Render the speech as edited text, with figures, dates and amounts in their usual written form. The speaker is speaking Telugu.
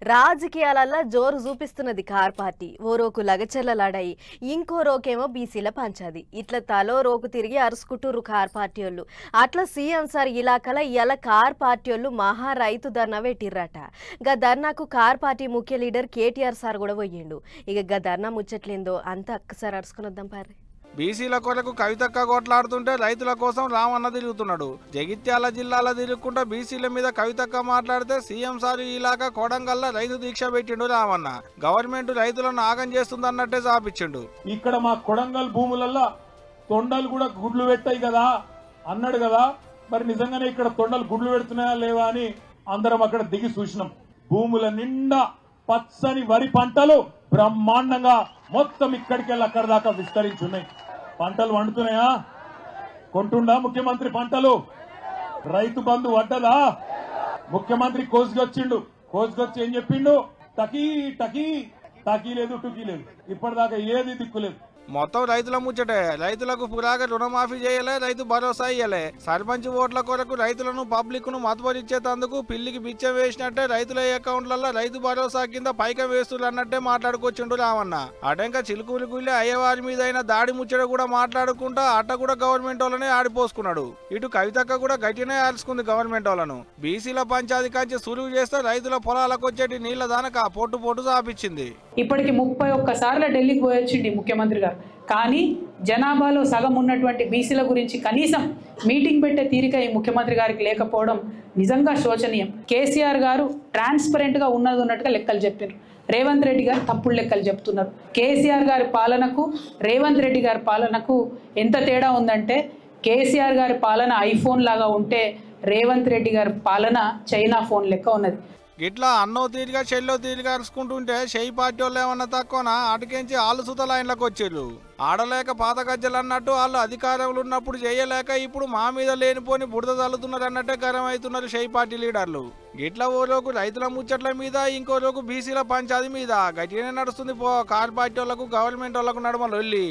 రాజకీయాలలో జోరు చూపిస్తున్నది కార్ పార్టీ. ఓ రోకు లగచెర్లలాడాయి, ఇంకో రోకేమో బీసీల పంచాది. ఇట్లా తలో రోకు తిరిగి అరుసుకుంటుర్రు కార్ పార్టీయోళ్ళు. అట్లా సీఎం సార్ ఇలాకల ఇలా కార్ పార్టీయోళ్ళు మహా రైతు ధర్నా పెట్టిర్రట. గా ధర్నాకు కార్ పార్టీ ముఖ్య లీడర్ కేటీఆర్ సార్ కూడా పోయిండు. ఇక గా ధర్నా ముచ్చట్లేందో అంతా ఒక్కసారి అరుసుకుని వద్దాం పార్రి. బీసీల కొరకు కవితక్క కొట్లాడుతుంటే రైతుల కోసం రామన్న తిరుగుతున్నాడు. జగిత్యాల జిల్లాలో తిరుగుకుంటా బీసీల మీద కవితక్క మాట్లాడితే సీఎం సార్ ఇలాగా కొడంగల్లా రైతు దీక్ష పెట్టిండు రామన్న. గవర్నమెంట్ రైతులను ఆగం చేస్తుందన్నట్టే చాపించిండు. ఇక్కడ మా కొడంగల్ భూములల్లో తొండలు కూడా గుడ్లు పెట్టాయి కదా అన్నాడు కదా. మరి నిజంగానే ఇక్కడ తొండలు గుడ్లు పెడుతున్నాయా లేవా అని అందరం అక్కడ దిగి చూసినాం. భూముల నిండా పచ్చని వరి పంటలు బ్రహ్మాండంగా మొత్తం ఇక్కడికెళ్ళి అక్కడ దాకా విస్తరించున్నాయి. పంటలు వండుతున్నాయా? కొంటుండా ముఖ్యమంత్రి పంటలు? రైతు బంధు వడ్డదా? ముఖ్యమంత్రి కోసుకొచ్చిండు. కోసుకొచ్చి ఏం చెప్పిండు? టకీ టకీ టకీ లేదు, టుకీ లేదు. ఇప్పటిదాకా ఏది దిక్కులేదు. మొత్తం రైతుల ముచ్చటే. రైతులకు పురాగా రుణమాఫీ చేయలే, రైతు భరోసా ఇయ్యలే. సర్పంచ్ ఓట్ల కొరకు రైతులను పబ్లిక్ ను మతపరిచేందుకు పిల్లికి బిచ్చం వేసినట్టే రైతుల అకౌంట్లలో రైతు భరోసా కింద పైకం వేస్తున్నారు అన్నట్టే మాట్లాడుకొచ్చిండు రామన్న. అటెంక చిలుకూరి గుళ్ళి అయ్యవారి మీద అయిన దాడి ముచ్చట కూడా మాట్లాడుకుంటా అట్ట కూడా గవర్నమెంట్ వాళ్ళనే ఆడిపోసుకున్నాడు. ఇటు కవితక్క కూడా గట్టినే ఆల్చుకుంది గవర్నమెంట్ వాళ్ళను. బీసీల పంచాయతీ కంచి సులువు చేస్తే రైతుల పొలాలకు వచ్చేటి నీళ్ల దానక పొట్టు పొట్టు చాపించింది. ఇప్పటికి 31 సార్లు ఢిల్లీకి పోయొచ్చింది ముఖ్యమంత్రి గారు. కానీ జనాభాలో సగం ఉన్నటువంటి బీసీల గురించి కనీసం మీటింగ్ పెట్టే తీరిక ఈ ముఖ్యమంత్రి గారికి లేకపోవడం నిజంగా శోచనీయం. కేసీఆర్ గారు ట్రాన్స్పరెంట్గా ఉన్నట్టుగా లెక్కలు చెప్పారు. రేవంత్ రెడ్డి గారు తప్పుడు లెక్కలు చెప్తున్నారు. కేసీఆర్ గారి పాలనకు రేవంత్ రెడ్డి గారి పాలనకు ఎంత తేడా ఉందంటే, కేసీఆర్ గారి పాలన ఐఫోన్ లాగా ఉంటే రేవంత్ రెడ్డి గారి పాలన చైనా ఫోన్ లెక్క ఉన్నది. గిట్లా అన్నో తీరుగా చెల్లో తీరుగా అరుచుకుంటుంటే షెయి పార్టీ వాళ్ళు ఏమన్నా తక్కువనా అటుకెంచి ఆళ్ళు సుత లైన్లకు వచ్చారు. ఆడలేక పాత గజ్జలు అన్నట్టు వాళ్ళు అధికారంలో ఉన్నప్పుడు చేయలేక ఇప్పుడు మా మీద లేనిపోని బురద చల్లుతున్నారు అన్నట్టే గరం అవుతున్నారు షెయి పార్టీ లీడర్లు. గిట్లా ఓ రోజు రైతుల ముచ్చట్ల మీద, ఇంకో రోజు బీసీల పంచాయతీ మీద గట్టిగానే నడుస్తుంది కార్ పార్టీ వాళ్ళకు గవర్నమెంట్ వాళ్ళకు నడమ లొల్లి.